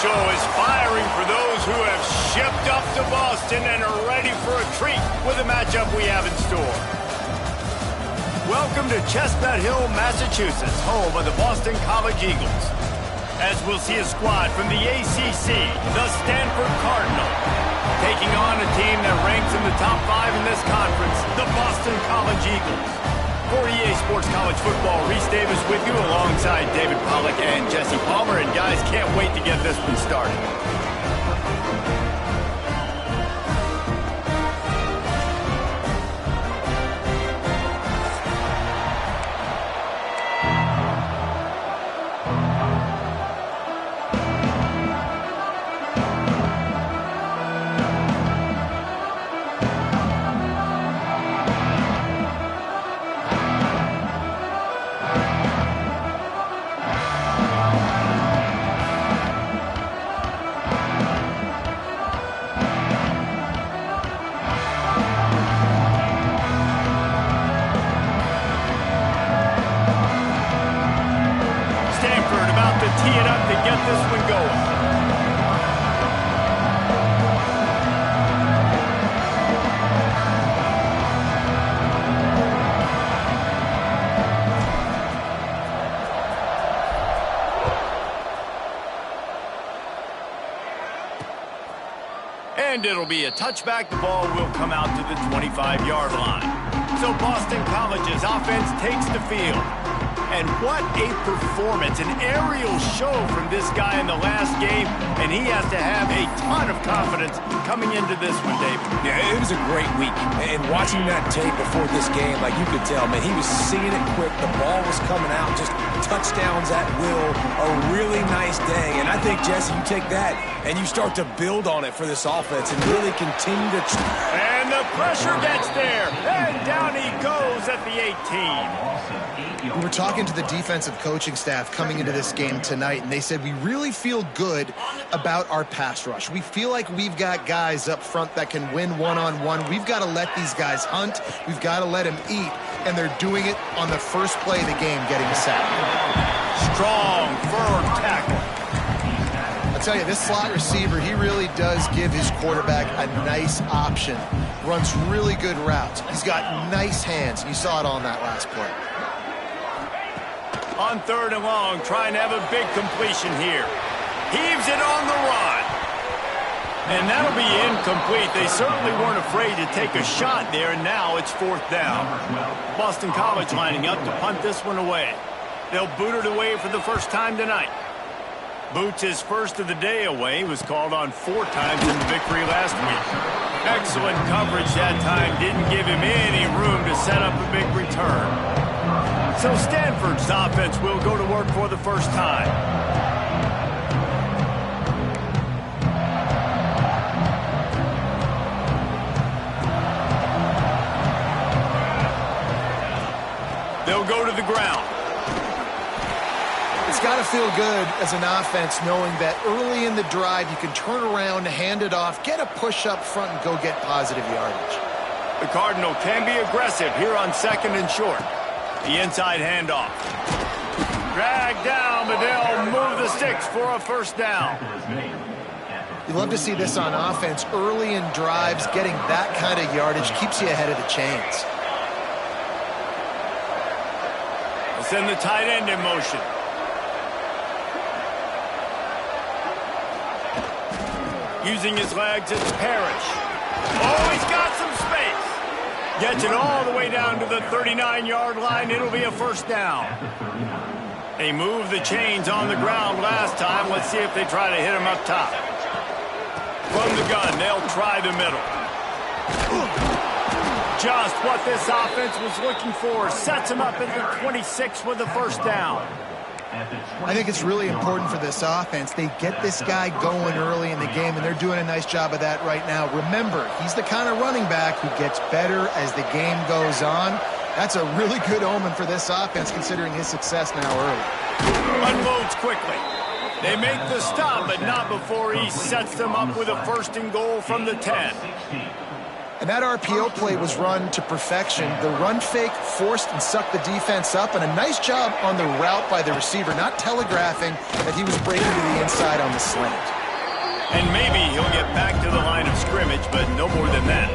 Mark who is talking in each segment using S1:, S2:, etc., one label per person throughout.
S1: show is firing for those who have shipped up to Boston and are ready for a treat with the matchup we have in store. Welcome to Chestnut Hill, Massachusetts, home of the Boston College Eagles. As we'll see a squad from the ACC, the Stanford Cardinal, taking on a team that ranks in the top 5 in this conference, the Boston College Eagles. For EA Sports College Football, Reese Davis with you alongside David Pollack and Jesse Palmer. And guys, can't wait to get this one started. Tee it up to get this one going. And it'll be a touchback. The ball will come out to the 25-yard line. So Boston College's offense takes the field. And what a performance, an aerial show from this guy in the last game, and he has to have a ton of confidence coming into this one, David.
S2: Yeah, it was a great week, and watching that tape before this game, like you could tell, man, he was seeing it quick, the ball was coming out, just touchdowns at will, a really nice day, and I think, Jesse, you take that, and you start to build on it for this offense and really continue to...
S1: And the pressure gets there, and down he goes at the 18.
S3: We were talking to the defensive coaching staff coming into this game tonight, and they said we really feel good about our pass rush. We feel like we've got guys up front that can win one-on-one. We've got to let these guys hunt. We've got to let them eat, and they're doing it on the first play of the game, getting a sack.
S1: Strong, firm tackle.
S3: I'll tell you, this slot receiver, he really does give his quarterback a nice option. Runs really good routes. He's got nice hands. You saw it on that last play.
S1: On 3rd and long, trying to have a big completion here. Heaves it on the run. And that'll be incomplete. They certainly weren't afraid to take a shot there, and now it's 4th down. Boston College lining up to punt this one away. They'll boot it away for the first time tonight. Boots his first of the day away. He was called on 4 times in the victory last week. Excellent coverage that time. Didn't give him any room to set up a big return. So Stanford's offense will go to work for the first time. They'll go to the ground.
S3: It's got to feel good as an offense knowing that early in the drive you can turn around, hand it off, get a push up front, and go get positive yardage.
S1: The Cardinal can be aggressive here on 2nd and short. The inside handoff. Dragged down, but they'll move the sticks for a first down.
S3: You love to see this on offense. Early in drives, getting that kind of yardage keeps you ahead of the chains.
S1: We'll send the tight end in motion. Using his legs, it's Parrish. Oh, he's got some space. Gets it all the way down to the 39-yard line. It'll be a first down. They moved the chains on the ground last time. Let's see if they try to hit him up top. From the gun, they'll try the middle. Just what this offense was looking for. Sets him up at the 26 with the first down.
S3: I think it's really important for this offense. They get this guy going early in the game, and they're doing a nice job of that right now. Remember, he's the kind of running back who gets better as the game goes on. That's a really good omen for this offense, considering his success now early.
S1: Unloads quickly. They make the stop, but not before he sets them up with a 1st and goal from the 10.
S3: And that RPO play was run to perfection. The run fake forced and sucked the defense up, and a nice job on the route by the receiver, not telegraphing that he was breaking to the inside on the slant.
S1: And maybe he'll get back to the line of scrimmage, but no more than that.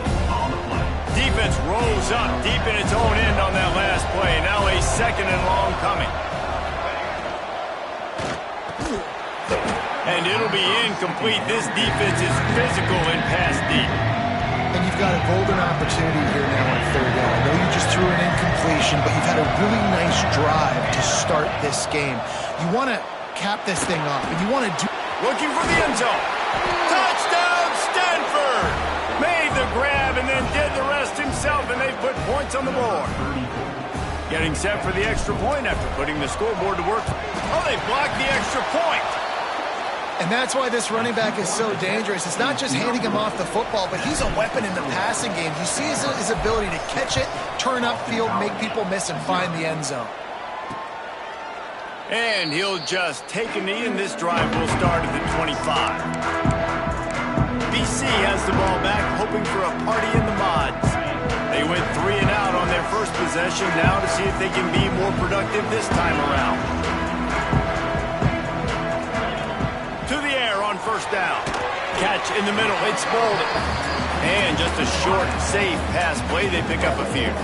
S1: Defense rolls up deep in its own end on that last play. Now a 2nd and long coming. And it'll be incomplete. This defense is physical and pass deep.
S3: And you've got a golden opportunity here now on 3rd down. I know you just threw an incompletion, but you've had a really nice drive to start this game. You want to cap this thing off, and you want to do...
S1: Looking for the end zone. Touchdown, Stanford! Made the grab and then did the rest himself, and they put points on the board. Getting set for the extra point after putting the scoreboard to work. Oh, they blocked the extra point.
S3: And that's why this running back is so dangerous. It's not just handing him off the football, but he's a weapon in the passing game. You see his ability to catch it, turn upfield, make people miss, and find the end zone.
S1: And he'll just take a knee, and this drive will start at the 25. BC has the ball back, hoping for a party in the mods. They went 3 and out on their first possession, now to see if they can be more productive this time around. To the air on 1st down. Catch in the middle, it's Bolden. And just a short, safe pass play, they pick up a few.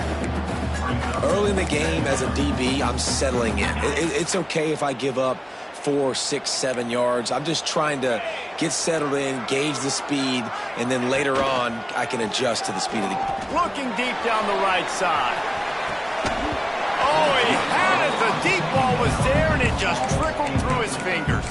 S2: Early in the game as a DB, I'm settling in. It's okay if I give up 4, 6, 7 yards. I'm just trying to get settled in, gauge the speed, and then later on, I can adjust to the speed of the game.
S1: Looking deep down the right side. Oh, he had it. The deep ball was there, and it just trickled through his fingers.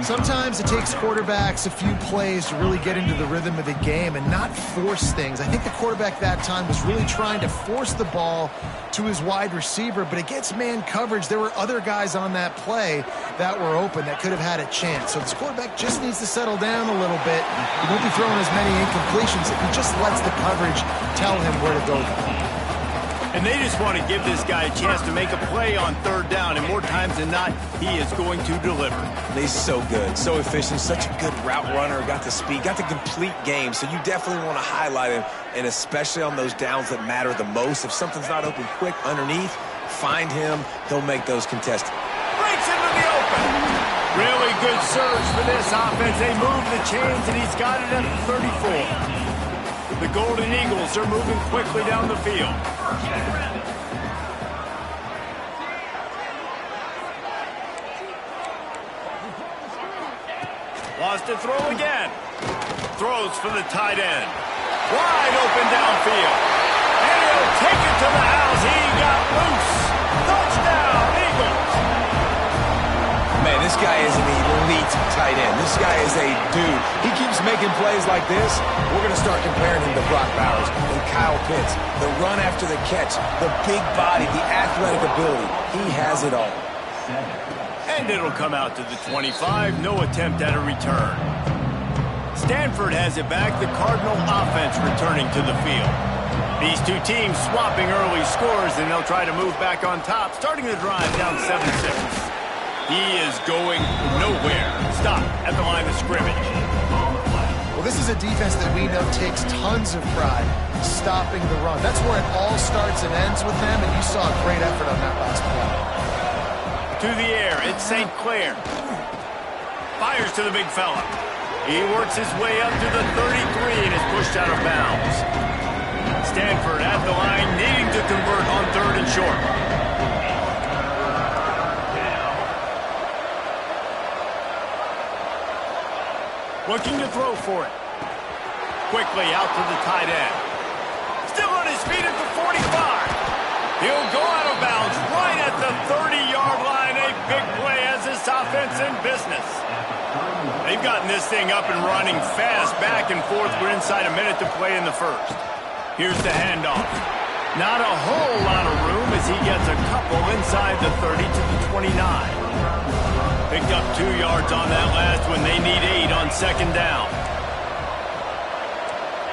S3: Sometimes it takes quarterbacks a few plays to really get into the rhythm of the game and not force things. I think the quarterback that time was really trying to force the ball to his wide receiver, but against man coverage, there were other guys on that play that were open that could have had a chance. So this quarterback just needs to settle down a little bit. He won't be throwing as many incompletions if he just lets the coverage tell him where to go.
S1: And they just want to give this guy a chance to make a play on 3rd down, and more times than not, he is going to deliver.
S2: He's so good, so efficient, such a good route runner, got the speed, got the complete game, so you definitely want to highlight him, and especially on those downs that matter the most. If something's not open quick underneath, find him, he'll make those contested.
S1: Breaks into the open. Really good surge for this offense. They move the chains, and he's got it at the 34. The Golden Eagles are moving quickly down the field. Lost to throw again. Throws for the tight end. Wide open downfield. And he'll take it to the house. He got loose. Touchdown, Eagles.
S2: Man, this guy is an elite tight end. This guy is a dude. He keeps making plays like this. We're going to start comparing him to Brock Bowers and Kyle Pitts. The run after the catch, the big body, the athletic ability. He has it all.
S1: And it'll come out to the 25. No attempt at a return. Stanford has it back. The Cardinal offense returning to the field. These two teams swapping early scores, and they'll try to move back on top, starting the drive down 7-6. He is going nowhere. Stop at the line of scrimmage.
S3: Well, this is a defense that we know takes tons of pride stopping the run. That's where it all starts and ends with them, and you saw a great effort on that last play.
S1: To the air, it's St. Clair. Fires to the big fella. He works his way up to the 33 and is pushed out of bounds. Stanford at the line, needing to convert on 3rd and short. Looking to throw for it. Quickly out to the tight end. Still on his feet at the 45. He'll go out of bounds right at the 30-yard line. A big play as this offense in business. They've gotten this thing up and running fast, back and forth. We're inside a minute to play in the first. Here's the handoff. Not a whole lot of room as he gets a couple inside the 30 to the 29. Picked up 2 yards on that last one. They need 8 on 2nd down.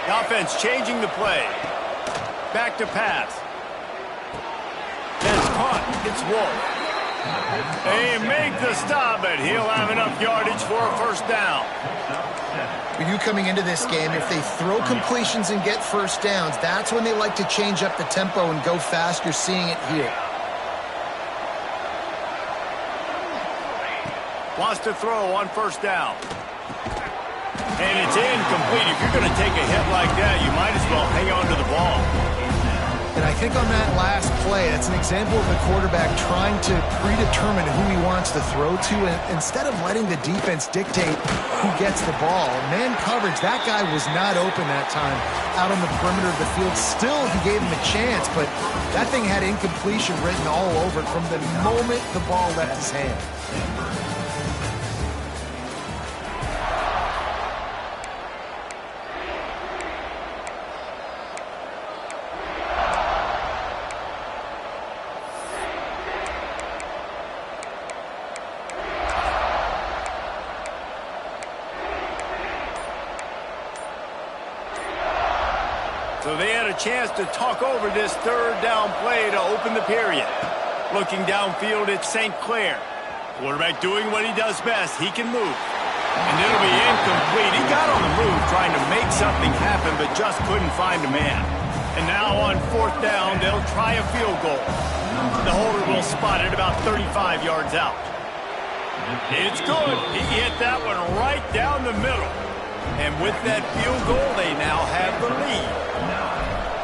S1: The offense changing the play. Back to pass. It's caught. It's Wolf. They make the stop, but he'll have enough yardage for a 1st down.
S3: We knew coming into this game, if they throw completions and get first downs, that's when they like to change up the tempo and go fast. You're seeing it here.
S1: Wants to throw on first down. And it's incomplete. If you're going to take a hit like that, you might as well hang on to the ball.
S3: And I think on that last play, that's an example of the quarterback trying to predetermine who he wants to throw to, and instead of letting the defense dictate who gets the ball. Man coverage, that guy was not open that time out on the perimeter of the field. Still, he gave him a chance, but that thing had incompletion written all over it from the moment the ball left his hand.
S1: So they had a chance to talk over this third down play to open the period. Looking downfield, it's St. Clair. Quarterback doing what he does best. He can move. And it'll be incomplete. He got on the move trying to make something happen, but just couldn't find a man. And now on fourth down, they'll try a field goal. The holder will spot it about 35 yards out. It's good. He hit that one right down the middle. And with that field goal, they now have the lead.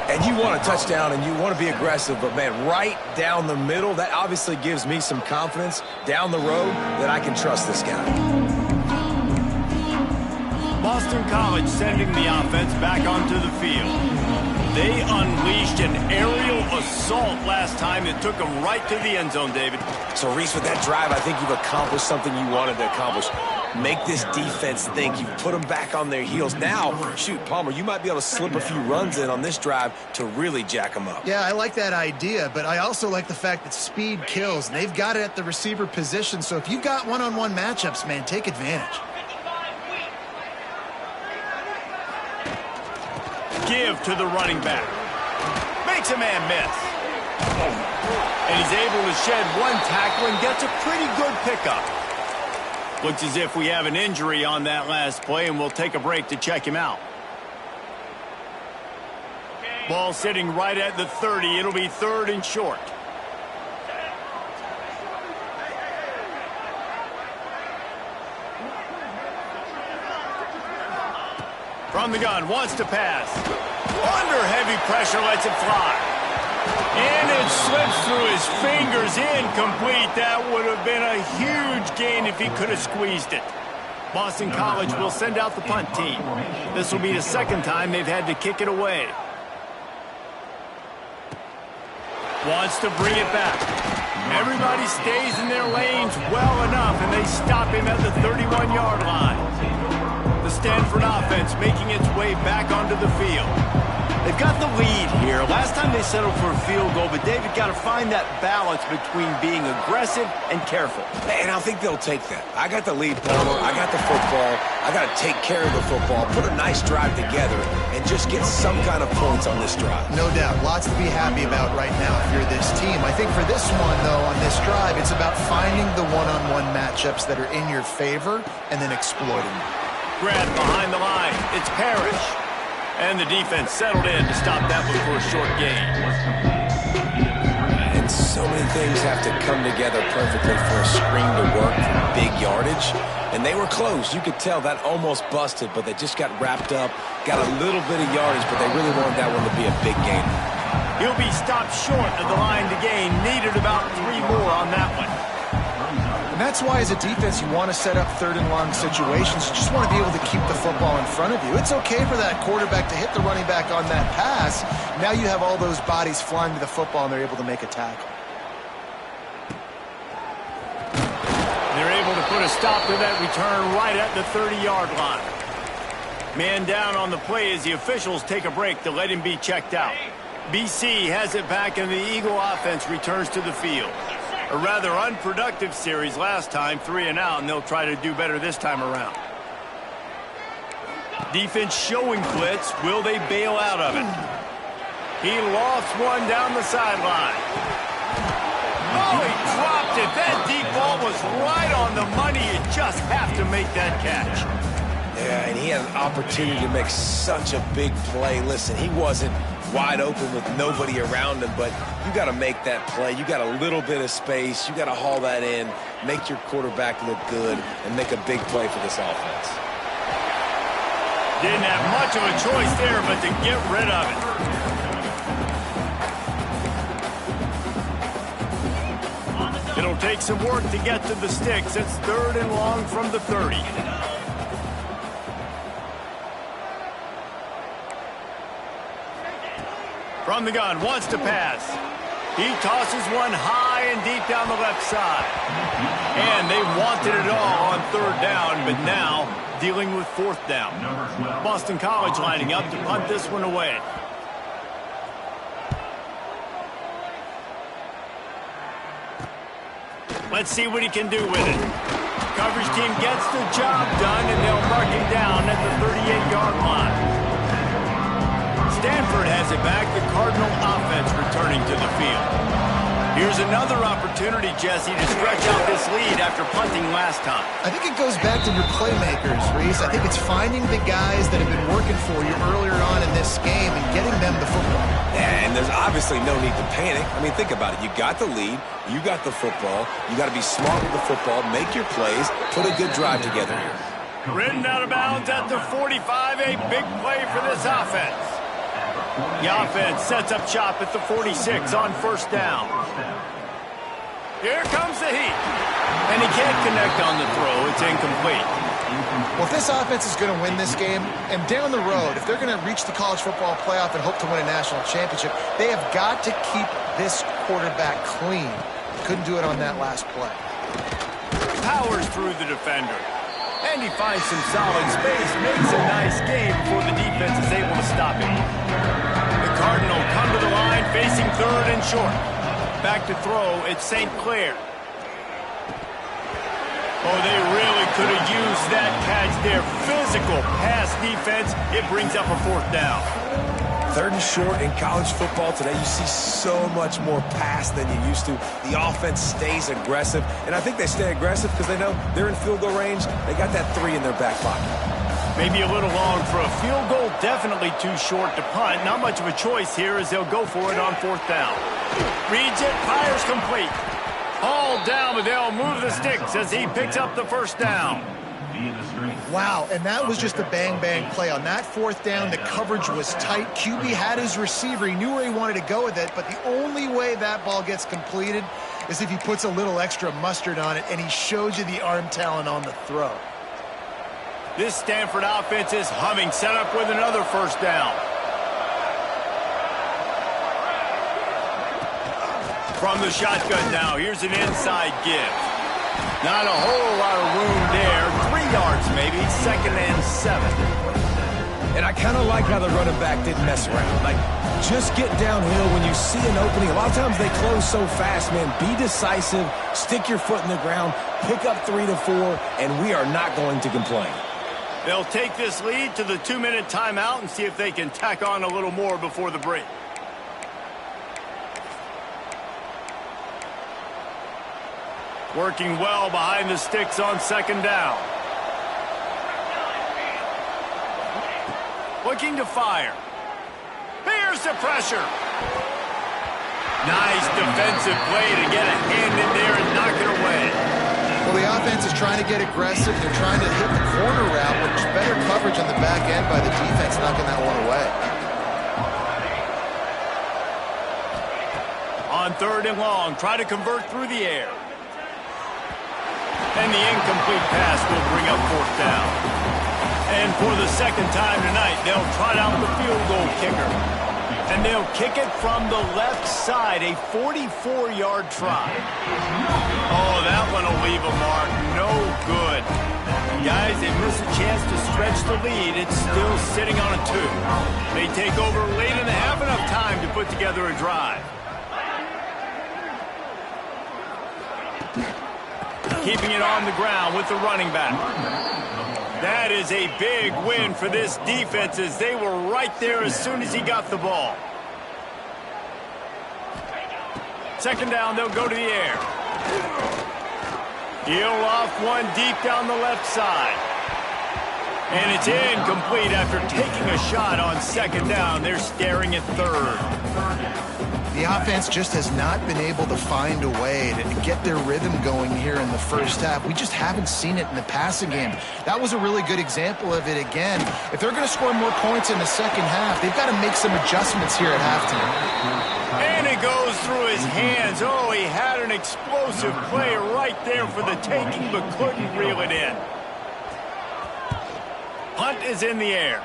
S2: And you want a touchdown and you want to be aggressive, but, man, right down the middle, that obviously gives me some confidence down the road that I can trust this guy.
S1: Boston College sending the offense back onto the field. They unleashed an aerial assault last time that took them right to the end zone, David.
S2: So, Reese, with that drive, I think you've accomplished something you wanted to accomplish. Make this defense think. You put them back on their heels. Now, shoot, Palmer, you might be able to slip a few runs in on this drive to really jack them up.
S3: Yeah, I like that idea, but I also like the fact that speed kills. They've got it at the receiver position, so if you've got one-on-one matchups, man, take advantage.
S1: Give to the running back. Makes a man miss. And he's able to shed one tackle and gets a pretty good pickup. Looks as if we have an injury on that last play, and we'll take a break to check him out. Ball sitting right at the 30. It'll be third and short. From the gun, wants to pass. Under heavy pressure, lets it fly. And it slips through his fingers, incomplete. That would have been a huge gain if he could have squeezed it. Boston College will send out the punt team. This will be the second time they've had to kick it away. Wants to bring it back. Everybody stays in their lanes well enough, and they stop him at the 31-yard line. The Stanford offense making its way back onto the field. They've got the lead here. Last time they settled for a field goal, but David got to find that balance between being aggressive and careful.
S2: And I think they'll take that. I got the lead, Palmer. I got the football. I got to take care of the football, put a nice drive together, and just get some kind of points on this drive.
S3: No doubt. Lots to be happy about right now if you're this team. I think for this one, though, on this drive, it's about finding the one-on-one matchups that are in your favor and then exploiting them.
S1: Grab behind the line. It's Parrish. And the defense settled in to stop that one for a short gain.
S2: And so many things have to come together perfectly for a screen to work from big yardage. And they were close. You could tell that almost busted, but they just got wrapped up, got a little bit of yardage, but they really wanted that one to be a big gain.
S1: He'll be stopped short of the line to gain. Needed about 3 more on that one.
S3: And that's why, as a defense, you want to set up third and long situations. You just want to be able to keep the football in front of you. It's okay for that quarterback to hit the running back on that pass. Now you have all those bodies flying to the football, and they're able to make a tackle.
S1: They're able to put a stop to that return right at the 30-yard line. Man down on the play as the officials take a break to let him be checked out. BC has it back, and the Eagle offense returns to the field. A rather unproductive series last time, 3 and out, and they'll try to do better this time around. Defense showing blitz. Will they bail out of it? He lofts one down the sideline. Oh, he dropped it. That deep ball was right on the money. You just have to make that catch.
S2: Yeah, and he had an opportunity to make such a big play. Listen, he wasn't wide open with nobody around him, but you got to make that play. You got a little bit of space. You got to haul that in, make your quarterback look good, and make a big play for this offense.
S1: Didn't have much of a choice there, but to get rid of it. It'll take some work to get to the sticks. It's 3rd and long from the 30. From the gun, wants to pass. He tosses one high and deep down the left side. And they wanted it all on 3rd down, but now dealing with 4th down. Boston College lining up to punt this one away. Let's see what he can do with it. Coverage team gets the job done, and they'll mark him down at the 38-yard line. Stanford has it back, the Cardinal offense returning to the field. Here's another opportunity, Jesse, to stretch out this lead after punting last time.
S3: I think it goes back to your playmakers, Reese. I think it's finding the guys that have been working for you earlier on in this game and getting them the football.
S2: Yeah, and there's obviously no need to panic. I mean, think about it. You got the lead. You got the football. You got to be smart with the football, make your plays, put a good drive together here.
S1: Ridden out of bounds at the 45, a big play for this offense. The offense sets up shop at the 46 on 1st down. Here comes the heat. And he can't connect on the throw. It's incomplete.
S3: Well, if this offense is going to win this game, and down the road, if they're going to reach the college football playoff and hope to win a national championship, they have got to keep this quarterback clean. Couldn't do it on that last play.
S1: Powers through the defender. And he finds some solid space, makes a nice game before the defense is able to stop him. The Cardinal come to the line, facing 3rd and short. Back to throw, it's St. Clair. Oh, they really could have used that catch there. Physical pass defense, it brings up a 4th down.
S2: 3rd and short in college football today. You see so much more pass than you used to. The offense stays aggressive, and I think they stay aggressive because they know they're in field goal range. They got that 3 in their back pocket.
S1: Maybe a little long for a field goal, definitely too short to punt. Not much of a choice here as they'll go for it on 4th down. Reads it, fires complete. Hauled down, but they'll move the sticks as he picks up the 1st down.
S3: Wow, and that was just a bang-bang play. On that 4th down, the coverage was tight. QB had his receiver. He knew where he wanted to go with it, but the only way that ball gets completed is if he puts a little extra mustard on it, and he shows you the arm talent on the throw.
S1: This Stanford offense is humming, set up with another 1st down. From the shotgun now, here's an inside give. Not a whole lot of room there. 3 yards maybe, 2nd and 7.
S2: And I kind of like how the running back didn't mess around. Like, just get downhill when you see an opening. A lot of times they close so fast, man. Be decisive, stick your foot in the ground, pick up 3 to 4, and we are not going to complain.
S1: They'll take this lead to the 2-minute timeout and see if they can tack on a little more before the break. Working well behind the sticks on 2nd down. Looking to fire. Here's the pressure. Nice defensive play to get a hand in there and knock it away.
S3: Well, the offense is trying to get aggressive. They're trying to hit the corner route, which is better coverage on the back end by the defense, knocking that one away.
S1: On 3rd and long, try to convert through the air. And the incomplete pass will bring up 4th down. And for the 2nd time tonight, they'll trot out the field goal kicker. And they'll kick it from the left side, a 44-yard try. Oh, that one will leave a mark. No good. Guys, they miss a chance to stretch the lead. It's still sitting on a 2. They take over late and they have enough time to put together a drive. Keeping it on the ground with the running back. That is a big win for this defense as they were right there as soon as he got the ball. 2nd down, they'll go to the air. Heel off one deep down the left side. And it's incomplete after taking a shot on second down. They're staring at third.
S3: The offense just has not been able to find a way to get their rhythm going here in the first half. We just haven't seen it in the passing game. That was a really good example of it again. If they're going to score more points in the second half, they've got to make some adjustments here at halftime.
S1: And it goes through his hands. Oh, he had an explosive play right there for the taking, but couldn't reel it in. Punt is in the air.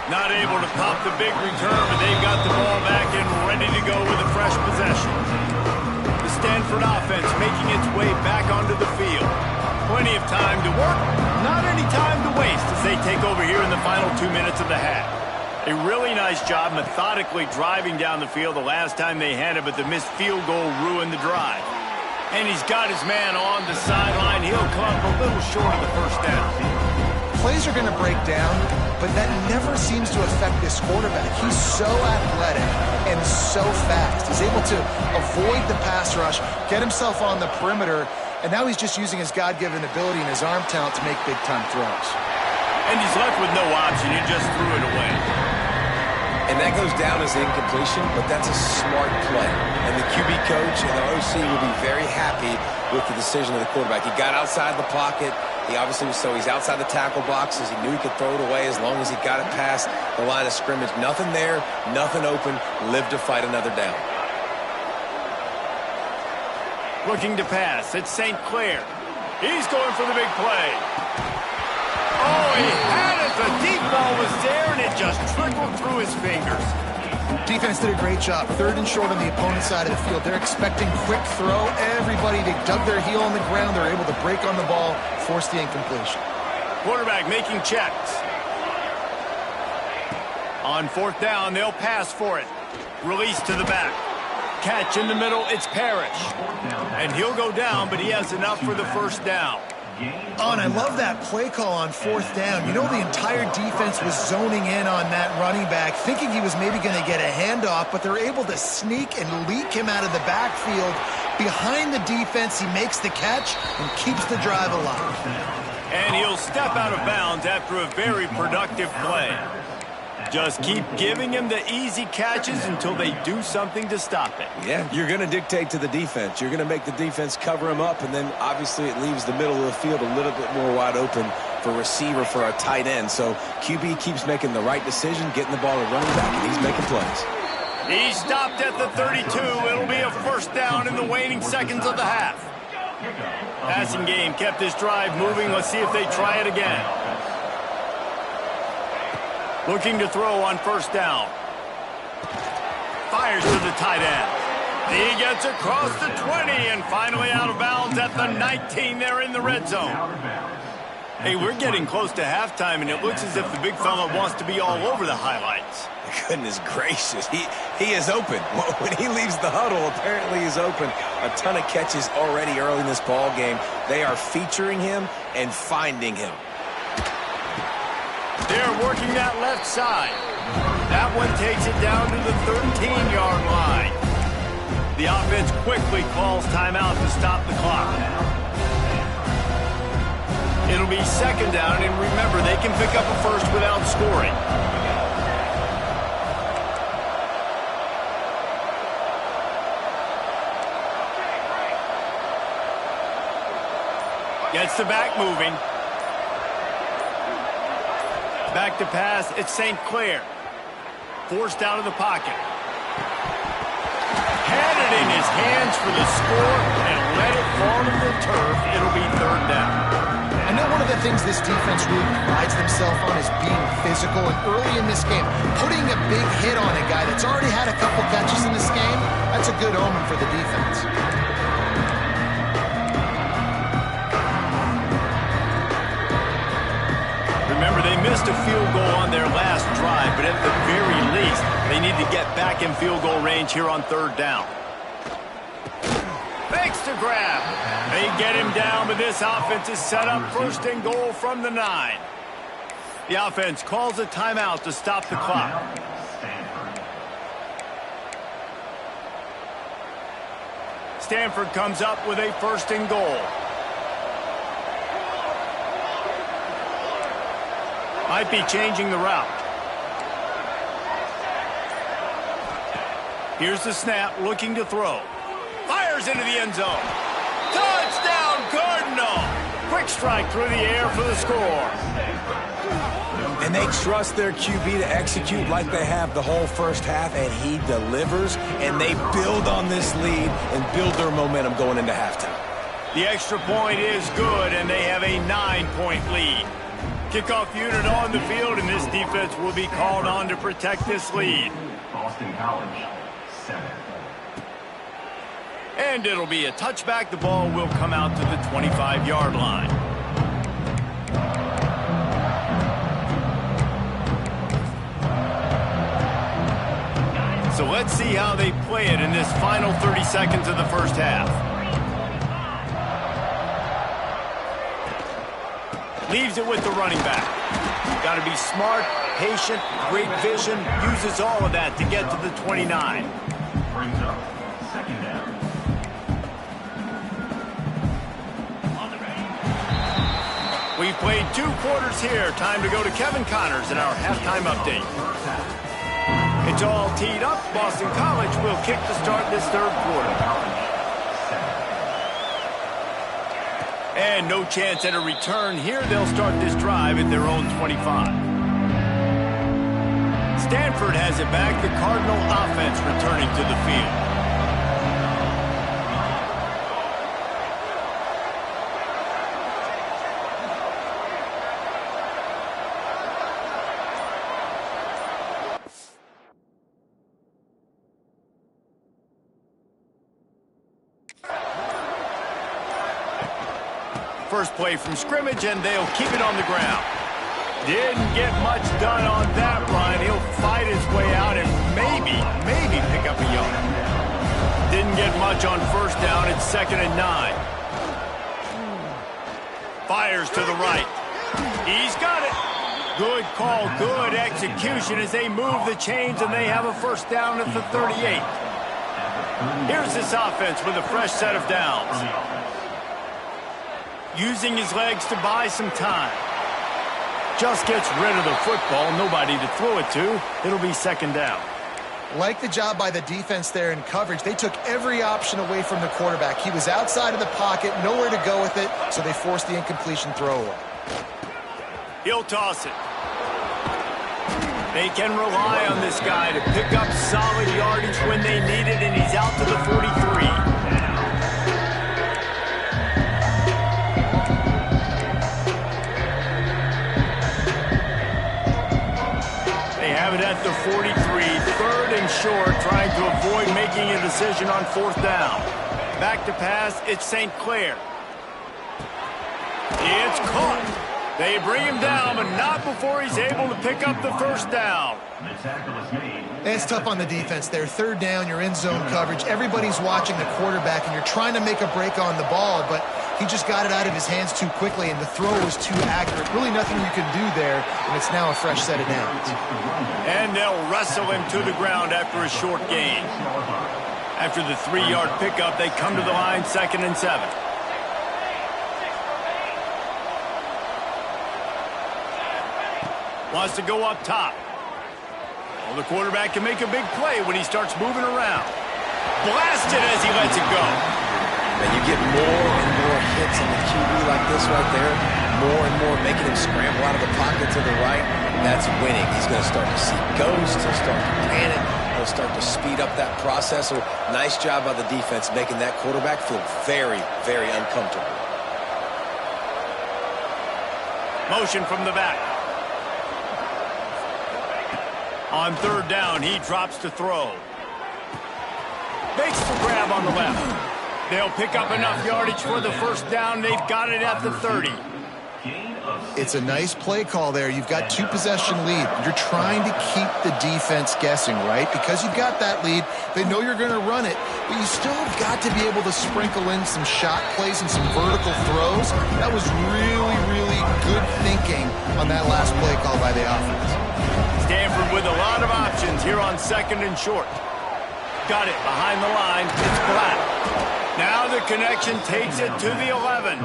S1: Not able to pop the big return, but they've got the ball back and ready to go with a fresh possession. The Stanford offense making its way back onto the field. Plenty of time to work, not any time to waste as they take over here in the final 2 minutes of the half. A really nice job methodically driving down the field the last time they had it, but the missed field goal ruined the drive. And he's got his man on the sideline. He'll come up a little short of the first down.
S3: Plays are going to break down, but that never seems to affect this quarterback. He's so athletic and so fast. He's able to avoid the pass rush, get himself on the perimeter, and now he's just using his God-given ability and his arm talent to make big-time throws.
S1: And he's left with no option. He just threw it away.
S2: And that goes down as incompletion, but that's a smart play. And the QB coach and the OC will be very happy with the decision of the quarterback. He got outside the pocket. He obviously was, so he's outside the tackle boxes. He knew he could throw it away as long as he got it past the line of scrimmage. Nothing there, nothing open. Lived to fight another down.
S1: Looking to pass. It's St. Clair. He's going for the big play. Oh, he had it. The deep ball was there, and it just trickled through his fingers.
S3: Defense did a great job. Third and short on the opponent's side of the field. They're expecting quick throw. Everybody, they dug their heel on the ground. They're able to break on the ball, force the incompletion.
S1: Quarterback making checks. On fourth down, they'll pass for it. Release to the back. Catch in the middle, it's Parrish. And he'll go down, but he has enough for the first down.
S3: Oh, and I love that play call on fourth down. You know, the entire defense was zoning in on that running back, thinking he was maybe going to get a handoff, but they're able to sneak and leak him out of the backfield. Behind the defense, he makes the catch and keeps the drive alive.
S1: And he'll step out of bounds after a very productive play. Just keep giving him the easy catches until they do something to stop it.
S2: Yeah, you're going to dictate to the defense. You're going to make the defense cover him up, and then obviously it leaves the middle of the field a little bit more wide open for receiver, for a tight end. So QB keeps making the right decision, getting the ball to running back, and he's making plays.
S1: He stopped at the 32. It'll be a first down in the waning seconds of the half. Passing game kept this drive moving. Let's see if they try it again. Looking to throw on first down. Fires to the tight end. He gets across the 20 and finally out of bounds at the 19. They're in the red zone. Hey, we're getting close to halftime, and it looks as if the big fella wants to be all over the highlights.
S2: Goodness gracious. He is open. When he leaves the huddle, apparently he's open. A ton of catches already early in this ball game. They are featuring him and finding him.
S1: They're working that left side. That one takes it down to the 13-yard line. The offense quickly calls timeout to stop the clock. It'll be second down, and remember, they can pick up a first without scoring. Gets the back moving. Back to pass, it's St. Clair. Forced out of the pocket. Had it in his hands for the score and let it fall to the turf. It'll be third down.
S3: I know one of the things this defense really prides themselves on is being physical, and early in this game, putting a big hit on a guy that's already had a couple catches in this game, that's a good omen for the defense.
S1: Remember, they missed a field goal on their last drive, but at the very least, they need to get back in field goal range here on third down. Fakes to grab. They get him down, but this offense is set up first and goal from the 9. The offense calls a timeout to stop the clock. Stanford comes up with a first and goal. Might be changing the route. Here's the snap, looking to throw. Fires into the end zone. Touchdown, Cardinal! Quick strike through the air for the score.
S2: And they trust their QB to execute like they have the whole first half, and he delivers, and they build on this lead and build their momentum going into halftime.
S1: The extra point is good, and they have a 9-point lead. Kickoff unit on the field, and this defense will be called on to protect this lead.
S4: Boston College, 7.
S1: And it'll be a touchback. The ball will come out to the 25-yard line. So let's see how they play it in this final 30 seconds of the first half. Leaves it with the running back. Got to be smart, patient, great vision, uses all of that to get to the 29.
S4: Brings up second down.
S1: We've played 2 quarters here. Time to go to Kevin Connors in our halftime update. It's all teed up. Boston College will kick to start this third quarter. And no chance at a return here. They'll start this drive at their own 25. Stanford has it back. The Cardinal offense returning to the field. First play from scrimmage, and they'll keep it on the ground. Didn't get much done on that run. He'll fight his way out and maybe pick up a yard. Didn't get much on first down. It's 2nd and 9. Fires to the right. He's got it. Good call, good execution as they move the chains, and they have a first down at the 38. Here's this offense with a fresh set of downs. Using his legs to buy some time. Just gets rid of the football. Nobody to throw it to. It'll be 2nd down.
S3: Like the job by the defense there in coverage. They took every option away from the quarterback. He was outside of the pocket, nowhere to go with it, so they forced the incompletion throwaway.
S1: He'll toss it. They can rely on this guy to pick up solid yardage when they need it, and he's out to the 43. Have it at the 43, 3rd and short, trying to avoid making a decision on 4th down. Back to pass, it's St. Clair. It's caught. They bring him down, but not before he's able to pick up the first down.
S3: It's tough on the defense there. 3rd down, you're in zone coverage. Everybody's watching the quarterback, and you're trying to make a break on the ball, but he just got it out of his hands too quickly, and the throw was too accurate. Really nothing you can do there, and it's now a fresh set of downs.
S1: And they'll wrestle him to the ground after a short gain. After the 3-yard pickup, they come to the line, 2nd and 7. Wants to go up top. Well, the quarterback can make a big play when he starts moving around. Blasted as he lets it go.
S2: And you get more and more hits on the QB like this right there, more and more making him scramble out of the pocket to the right. That's winning. He's going to start to see ghosts. He'll start to panic. He'll start to speed up that process. So nice job by the defense making that quarterback feel very, very uncomfortable.
S1: Motion from the back. On 3rd down, he drops to throw. Makes the grab on the left. They'll pick up enough yardage for the first down. They've got it at the 30.
S3: It's a nice play call there. You've got 2-possession lead. You're trying to keep the defense guessing, right? Because you've got that lead, they know you're going to run it, but you still have got to be able to sprinkle in some shot plays and some vertical throws. That was really, really good thinking on that last play call by the offense.
S1: Stanford with a lot of options here on 2nd and short. Got it behind the line. It's Black. Now the connection takes it to the 11.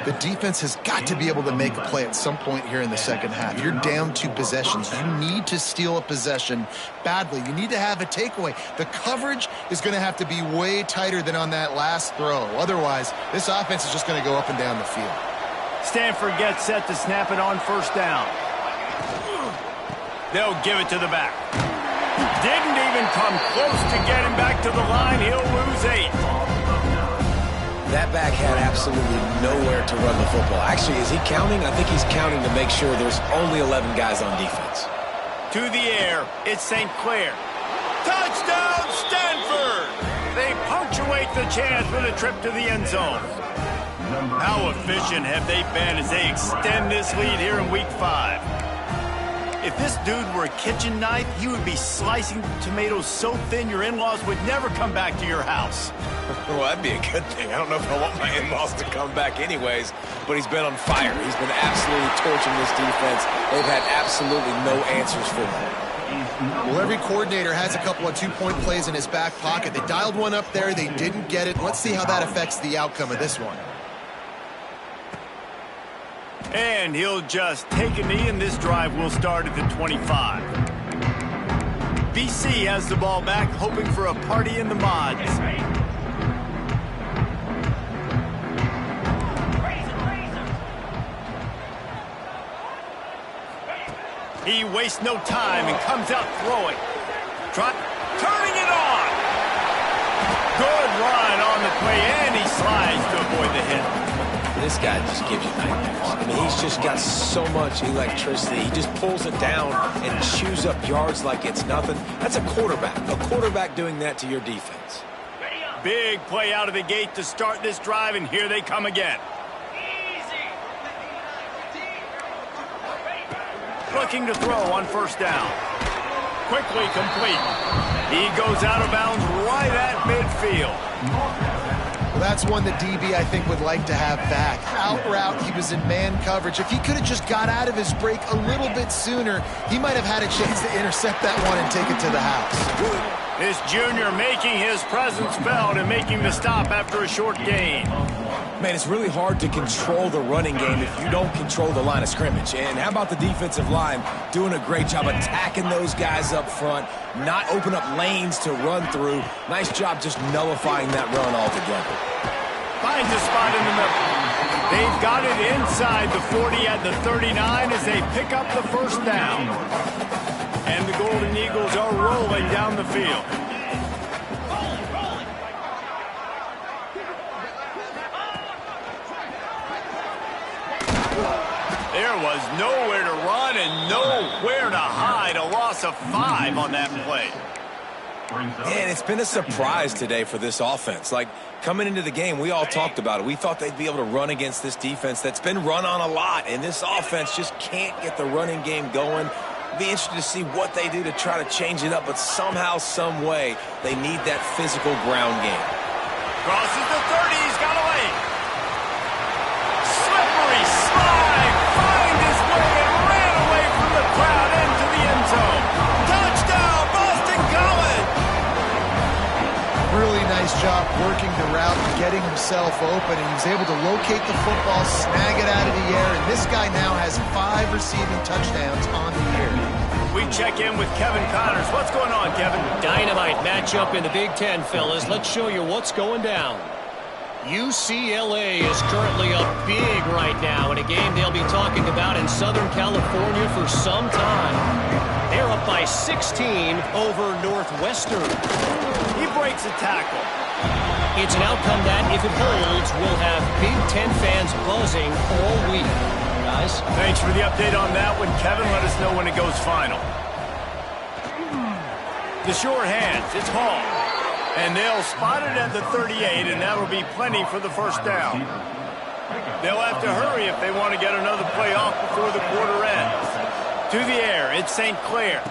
S3: The defense has got to be able to make a play at some point here in the second half. You're down 2 possessions. You need to steal a possession badly. You need to have a takeaway. The coverage is going to have to be way tighter than on that last throw. Otherwise, this offense is just going to go up and down the field.
S1: Stanford gets set to snap it on first down. They'll give it to the back. Didn't even come close to getting back to the line. He'll lose 8.
S2: That back had absolutely nowhere to run the football. Actually, is he counting? I think he's counting to make sure there's only 11 guys on defense.
S1: To the air, it's St. Clair. Touchdown, Stanford! They punctuate the chance with a trip to the end zone. How efficient have they been as they extend this lead here in Week 5? If this dude were a kitchen knife, he would be slicing tomatoes so thin your in-laws would never come back to your house.
S2: Well, that'd be a good thing. I don't know if I want my in-laws to come back anyways, but he's been on fire. He's been absolutely torching this defense. They've had absolutely no answers for him.
S3: Well, every coordinator has a couple of 2-point plays in his back pocket. They dialed one up there. They didn't get it. Let's see how that affects the outcome of this one.
S1: And he'll just take a knee, and this drive will start at the 25. BC has the ball back, hoping for a party in the mods. He wastes no time and comes out throwing. Turning it on. Good run on the play, and he slides to avoid the hit.
S2: This guy just gives you nightmares. I mean, he's just got so much electricity. He just pulls it down and chews up yards like it's nothing. That's a quarterback. A quarterback doing that to your defense.
S1: Big play out of the gate to start this drive, and here they come again. Looking to throw on first down. Quickly complete. He goes out of bounds right at midfield.
S3: Well, that's one that DB, I think, would like to have back. Out route, he was in man coverage. If he could have just got out of his break a little bit sooner, he might have had a chance to intercept that one and take it to the house.
S1: This junior making his presence felt and making the stop after a short gain.
S2: Man, it's really hard to control the running game if you don't control the line of scrimmage. And how about the defensive line doing a great job attacking those guys up front, not open up lanes to run through. Nice job just nullifying that run altogether.
S1: Finds a spot in the middle. They've got it inside the 40 at the 39 as they pick up the first down. And the Golden Eagles are rolling down the field. There was nowhere to run and nowhere to hide. A loss of 5 on that play.
S2: And it's been a surprise today for this offense. Like, coming into the game, we all talked about it. We thought they'd be able to run against this defense that's been run on a lot, and this offense just can't get the running game going. Be interested to see what they do to try to change it up, but somehow, some way, they need that physical ground game.
S1: Crosses the 30, he's got away. Slippery slide, find his way and ran away from the crowd into the end zone. Touchdown, Boston College!
S3: Really nice job working the route, getting himself open, and he was able to locate the football, snag it out of the air, and this guy now has 5 receiving touchdowns on the year.
S1: We check in with Kevin Connors. What's going on, Kevin?
S5: Dynamite matchup in the Big Ten, fellas. Let's show you what's going down. UCLA is currently up big right now in a game they'll be talking about in Southern California for some time. They're up by 16 over Northwestern.
S1: He breaks a tackle.
S5: It's an outcome that, if it holds, will have Big Ten fans buzzing all week. Guys?
S1: Thanks for the update on that one, Kevin. Let us know when it goes final. The sure hands. It's Hall. And they'll spot it at the 38, and that'll be plenty for the first down. They'll have to hurry if they want to get another play off before the quarter ends. To the air, it's St. Clair.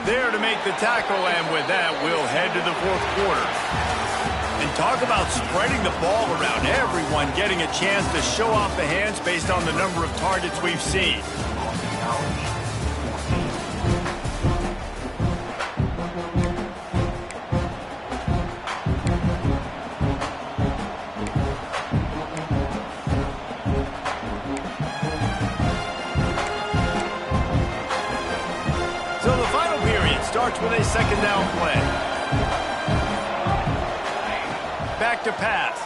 S1: There to make the tackle, and with that, we'll head to the fourth quarter. And talk about spreading the ball around. Everyone getting a chance to show off the hands based on the number of targets we've seen. starts with a second down play. Back to pass.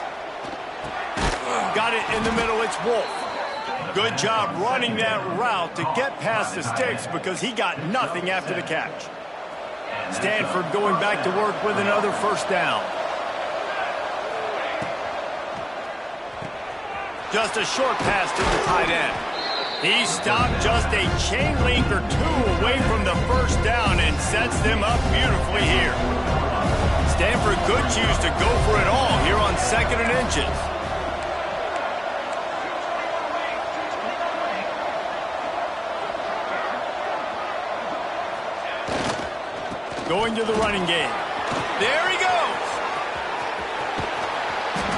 S1: Got it in the middle. It's Wolf. Good job running that route to get past the sticks because he got nothing after the catch. Stanford going back to work with another first down. Just a short pass to the tight end. He stopped just a chain link or two away from the first down and sets them up beautifully here. Stanford could choose to go for it all here on 2nd and inches. Going to the running game. There he goes.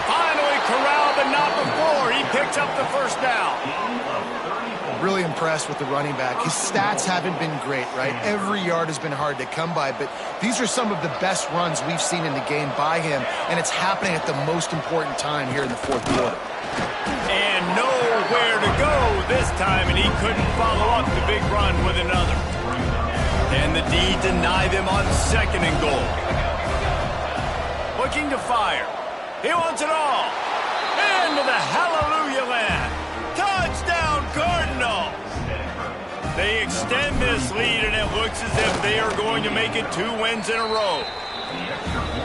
S1: Finally corralled, but not before. He picks up the first down.
S3: Really impressed with the running back. His stats haven't been great, right? Every yard has been hard to come by, but these are some of the best runs we've seen in the game by him, and it's happening at the most important time here in the fourth quarter.
S1: And nowhere to go this time, and he couldn't follow up the big run with another. And the D denied them on 2nd and goal. Looking to fire. He wants it all. Into the hallelujah land. Touchdown, Cardinals. They extend this lead, and it looks as if they are going to make it 2 wins in a row.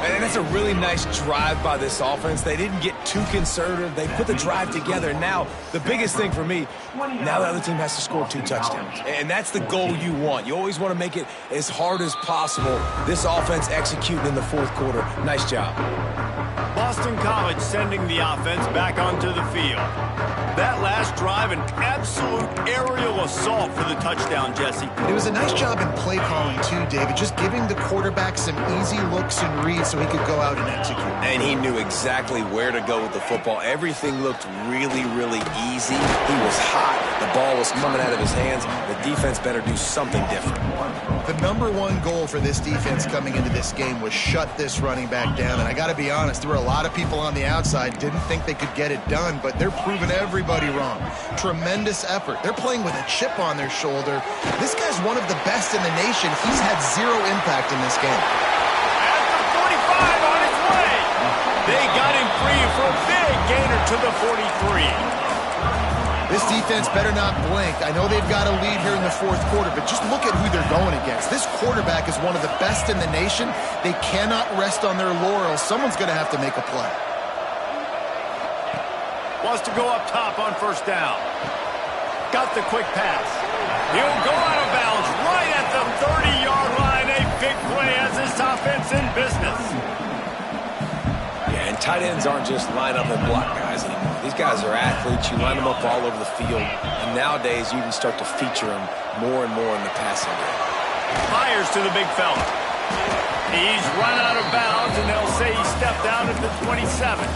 S2: And that's a really nice drive by this offense. They didn't get too conservative. They put the drive together. Now, the biggest thing for me, now the other team has to score 2 touchdowns. And that's the goal you want. You always want to make it as hard as possible. This offense executing in the fourth quarter. Nice job.
S1: Boston College sending the offense back onto the field. That last drive, an absolute aerial assault for the touchdown, Jesse.
S3: It was a nice job in play calling too, David, just giving the quarterback some easy looks and reads so he could go out and execute.
S2: And he knew exactly where to go with the football. Everything looked really, really easy. He was hot. The ball was coming out of his hands. The defense better do something different.
S3: The #1 goal for this defense coming into this game was shut this running back down. And I got to be honest, there were a lot of people on the outside didn't think they could get it done, but they're proving everybody wrong. Tremendous effort. They're playing with a chip on their shoulder. This guy's one of the best in the nation. He's had 0 impact in this game.
S1: At the 45 on his way. They got him free for a big gainer to the 43.
S3: This defense better not blink. I know they've got a lead here in the fourth quarter, but just look at who they're going against. This quarterback is one of the best in the nation. They cannot rest on their laurels. Someone's going to have to make a play.
S1: Wants to go up top on first down. Got the quick pass. He'll go out of bounds right at the 30-yard line. A big play as this offense in business.
S2: Yeah, and tight ends aren't just line up and block guys anymore. These guys are athletes. You line them up all over the field. And nowadays, you can start to feature them more and more in the passing game.
S1: Fires to the big fella. He's run out of bounds, and they'll say he stepped out at the 27.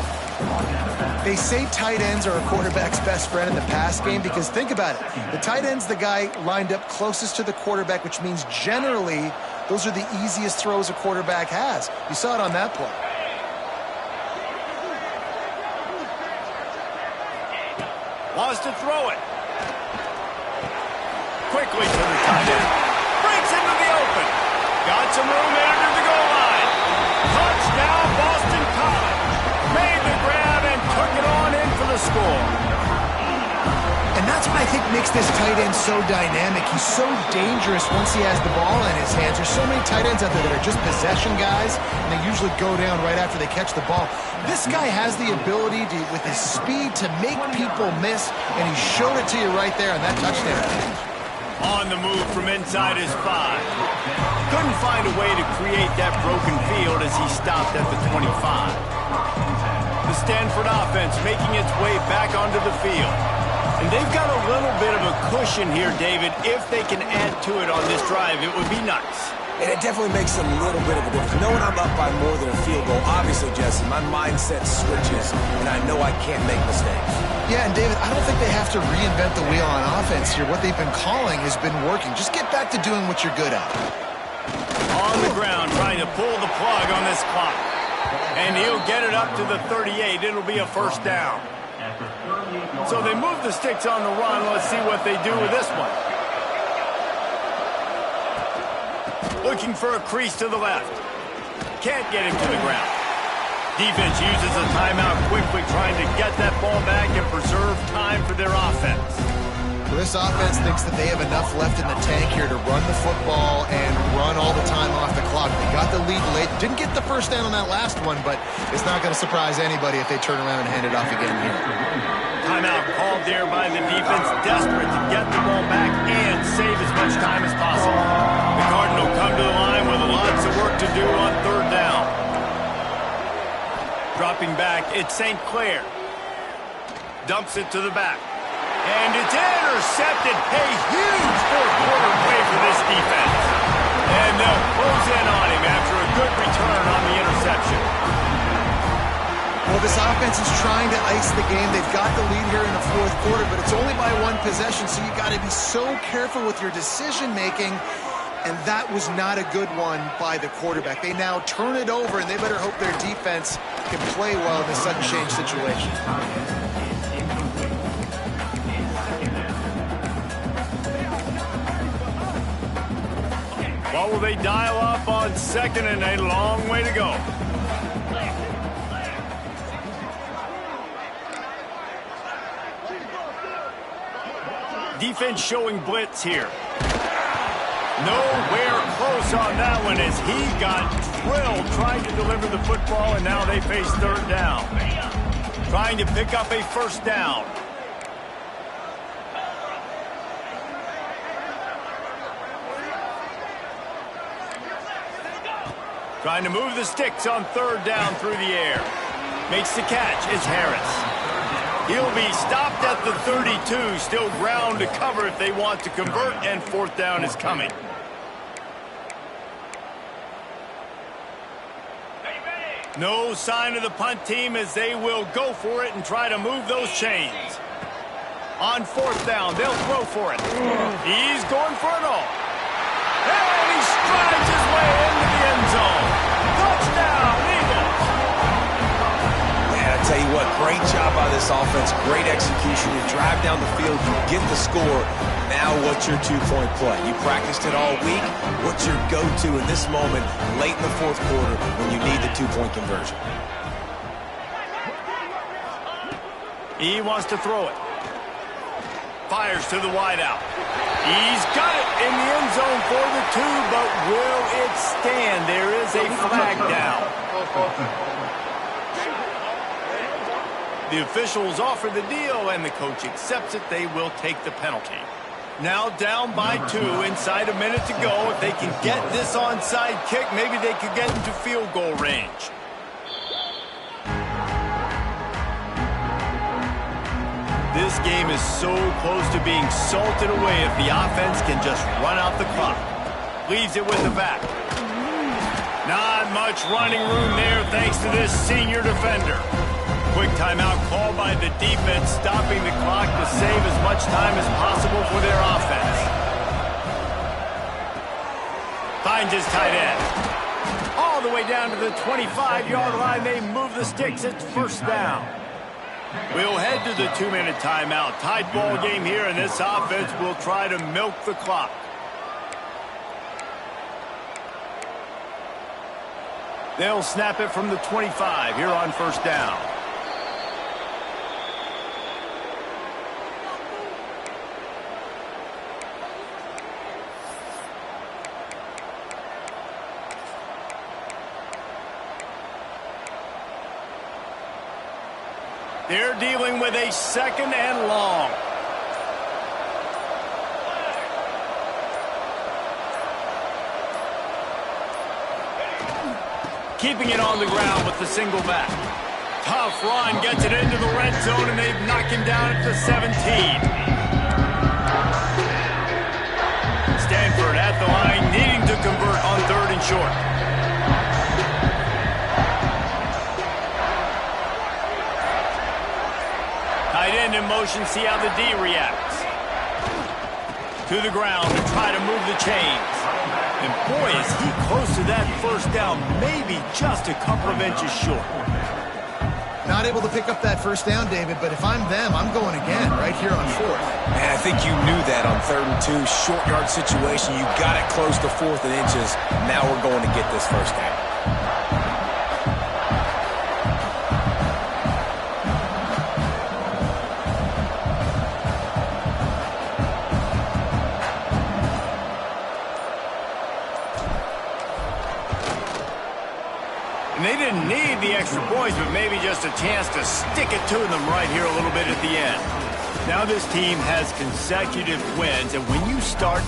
S3: They say tight ends are a quarterback's best friend in the pass game because think about it. The tight end's the guy lined up closest to the quarterback, which means generally those are the easiest throws a quarterback has. You saw it on that play.
S1: Wants to throw it. Quickly to the tight end. Breaks into the open. Got some room under the goal line. Touchdown, Boston College. Made the grab and took it on in for the score.
S3: And that's what I think makes this tight end so dynamic. He's so dangerous once he has the ball in his hands. There's so many tight ends out there that are just possession guys, and they usually go down right after they catch the ball. This guy has the ability to, with his speed, to make people miss, and he showed it to you right there on that touchdown.
S1: On the move from inside his 5. Couldn't find a way to create that broken field as he stopped at the 25. The Stanford offense making its way back onto the field. And they've got a little bit of a cushion here, David. If they can add to it on this drive, it would be nice.
S2: And it definitely makes a little bit of a difference. Knowing I'm up by more than a field goal, obviously, Jesse, my mindset switches, and I know I can't make mistakes.
S3: Yeah, and David, I don't think they have to reinvent the wheel on offense here. What they've been calling has been working. Just get back to doing what you're good at.
S1: On the ground, trying to pull the plug on this clock. And he'll get it up to the 38. It'll be a first down. So they move the sticks on the run. Let's see what they do with this one. Looking for a crease to the left. Can't get him to the ground. Defense uses a timeout quickly, trying to get that ball back and preserve time for their offense.
S3: Well, this offense thinks that they have enough left in the tank here to run the football and run all the time off the clock. They got the lead late. Didn't get the first down on that last one, but it's not going to surprise anybody if they turn around and hand it off again here.
S1: Timeout called there by the defense, desperate to get the ball back and save as much time as possible. The Cardinals come to the line with lots of work to do on third down. Dropping back, it's St. Clair. Dumps it to the back. And it's intercepted. A huge fourth-quarter play for this defense. And they'll close in on him after a good return on the interception.
S3: Well, this offense is trying to ice the game. They've got the lead here in the fourth quarter, but it's only by one possession, so you got to be so careful with your decision-making. And that was not a good one by the quarterback. They now turn it over, and they better hope their defense can play well in this sudden change situation.
S1: What will they dial up on second, and a long way to go? Defense showing blitz here. Nowhere close on that one as he got drilled trying to deliver the football, and now they face third down. Trying to pick up a first down. Trying to move the sticks on third down through the air. Makes the catch is Harris. He'll be stopped at the 32, still ground to cover if they want to convert, and fourth down is coming. No sign of the punt team as they will go for it and try to move those chains. On fourth down, they'll throw for it. He's going for it all. And he strides his way into the end zone. Touchdown, Eagles!
S2: Man, I tell you what, great job by this offense. Great execution. You drive down the field, you get the score. Now what's your two-point play? You practiced it all week. What's your go-to in this moment late in the fourth quarter when you need the two-point conversion?
S1: He wants to throw it. Fires to the wideout. He's got it in the end zone for the two, but will it stand? There is a flag down. The officials offer the deal, and the coach accepts it. They will take the penalty. Now down by 2, inside a minute to go. If they can get this onside kick, maybe they could get into field goal range. This game is so close to being salted away if the offense can just run out the clock. Leaves it with the back. Not much running room there thanks to this senior defender. Quick timeout called by the defense, stopping the clock to save as much time as possible for their offense. Finds his tight end. All the way down to the 25-yard line. They move the sticks. It's first down. We'll head to the 2-minute timeout. Tied ball game here, and this offense will try to milk the clock. They'll snap it from the 25 here on first down. They're dealing with a second and long. Keeping it on the ground with the single back. Tough run, gets it into the red zone, and they've knocked him down at the 17. Stanford at the line, needing to convert on third and short. Tight end in motion, see how the D reacts. To the ground to try to move the chains. And boy, is he close to that first down, maybe just a couple of inches short.
S3: Not able to pick up that first down, David, but if I'm them, I'm going again right here on fourth.
S2: And I think you knew that on 3rd and 2, short yard situation. You got it close to 4th and inches. Now we're going to get this first down.
S1: And they didn't need the extra points, but maybe just a chance to stick it to them right here a little bit at the end. Now this team has consecutive wins, and when you start